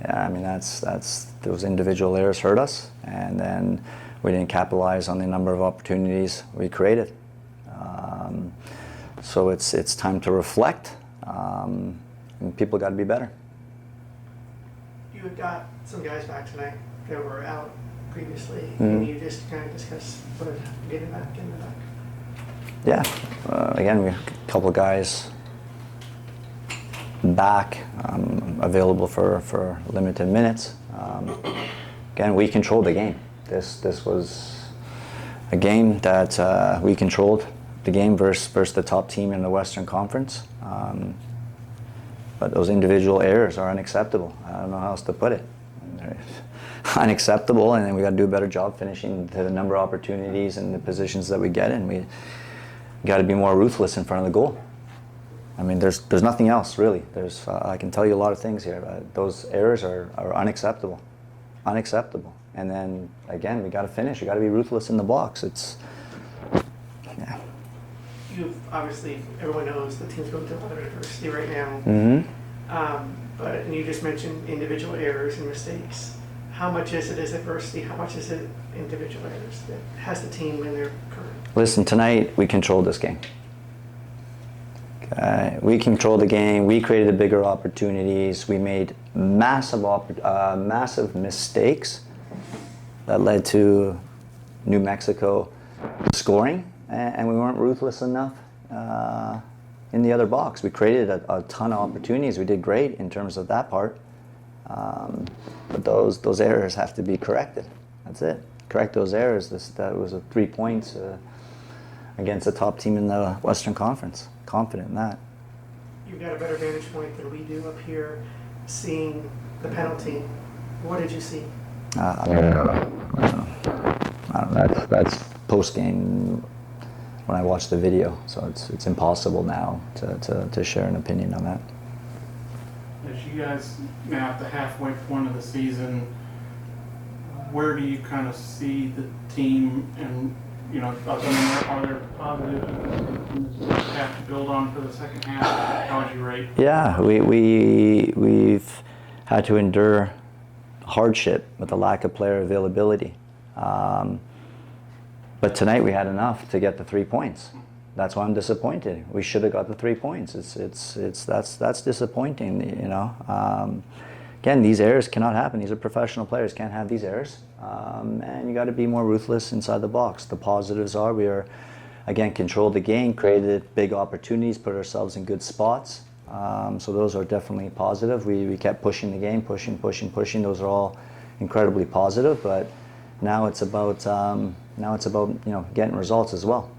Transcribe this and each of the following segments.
Yeah, I mean, those individual errors hurt us, and then we didn't capitalize on the number of opportunities we created. So it's time to reflect, and people got to be better. You had got some guys back tonight that were out previously. Mm-hmm. Can you just kind of discuss what getting them back? Yeah, again, we have a couple of guys back, available for limited minutes. Again, we controlled the game. This was a game that we controlled the game versus the top team in the Western Conference. But those individual errors are unacceptable. I don't know how else to put it. They're unacceptable, and then we got to do a better job finishing the number of opportunities and the positions that we get in. We got to be more ruthless in front of the goal. I mean, there's nothing else really. I can tell you a lot of things here. Those errors are unacceptable, And then again, we got to finish. We got to be ruthless in the box. Yeah. Obviously, everyone knows the team's going through a lot of adversity right now. Mm-hmm. And you just mentioned individual errors and mistakes. How much is it as adversity? How much is it individual errors that has the team in their current? Listen, tonight we controlled this game. Okay. We controlled the game. We created the bigger opportunities. We made massive mistakes that led to New Mexico scoring, and we weren't ruthless enough in the other box. We created a ton of opportunities. We did great in terms of that part, but those errors have to be corrected. That's it. Correct those errors. That was 3 points against the top team in the Western Conference. Confident in that. You've got a better vantage point than we do up here, seeing the penalty. What did you see? I don't know. That's post-game when I watched the video, so it's impossible now to share an opinion on that. As you guys now at the halfway point of the season, where do you kind of see the team, and are there positives you have to build on for the second half? How would you rate? Yeah, we've had to endure hardship with the lack of player availability. But tonight we had enough to get the 3 points. That's why I'm disappointed. We should have got the 3 points. That's disappointing, Again, these errors cannot happen. These are professional players, can't have these errors. And you got to be more ruthless inside the box. The positives are we are, again, controlled the game, created big opportunities, put ourselves in good spots. So those are definitely positive. We kept pushing the game, pushing. Those are all incredibly positive. But now it's about getting results as well.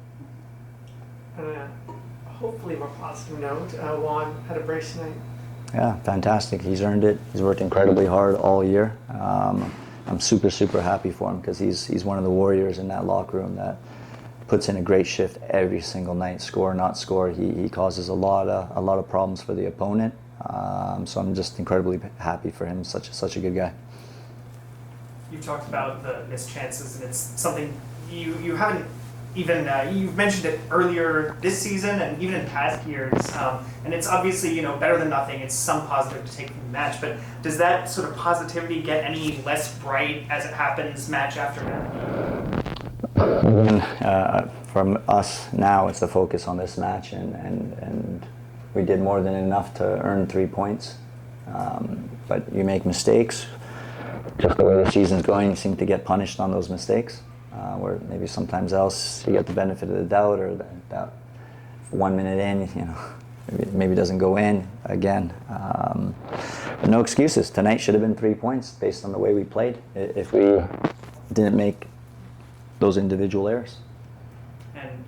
Hopefully, more positive note. Juan had a brace tonight. Yeah, fantastic. He's earned it. He's worked incredibly hard all year. I'm super happy for him because he's one of the warriors in that locker room that puts in a great shift every single night. Score or not score, he causes a lot of problems for the opponent. So I'm just incredibly happy for him. Such a good guy. You talked about the missed chances, and it's something you haven't even you've mentioned it earlier this season and even in past years, and it's obviously better than nothing. It's some positive to take from the match, but does that sort of positivity get any less bright as it happens match after match? From us now, it's the focus on this match, and we did more than enough to earn 3 points. But you make mistakes. Just the way the season's going, you seem to get punished on those mistakes. Where maybe sometimes else you get the benefit of the doubt, or that 1 minute in, maybe it doesn't go in again. But no excuses. Tonight should have been 3 points based on the way we played. If we didn't make those individual errors. And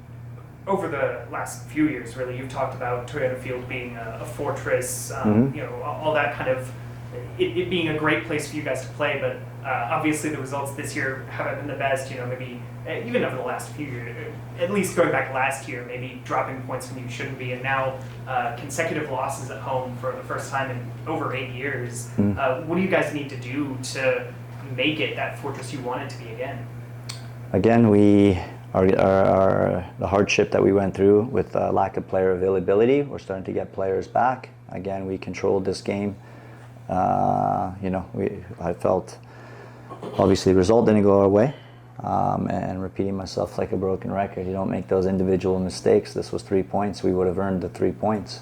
over the last few years, really, you've talked about Toyota Field being a fortress. All that kind of it being a great place for you guys to play, but obviously the results this year haven't been the best, maybe even over the last few years, at least going back last year, maybe dropping points when you shouldn't be, and now consecutive losses at home for the first time in over 8 years. What do you guys need to do to make it that fortress you want it to be again? Again, the hardship that we went through with lack of player availability, we're starting to get players back. Again, we controlled this game I felt obviously the result didn't go our way. And repeating myself like a broken record, you don't make those individual mistakes. This was 3 points. We would have earned the 3 points.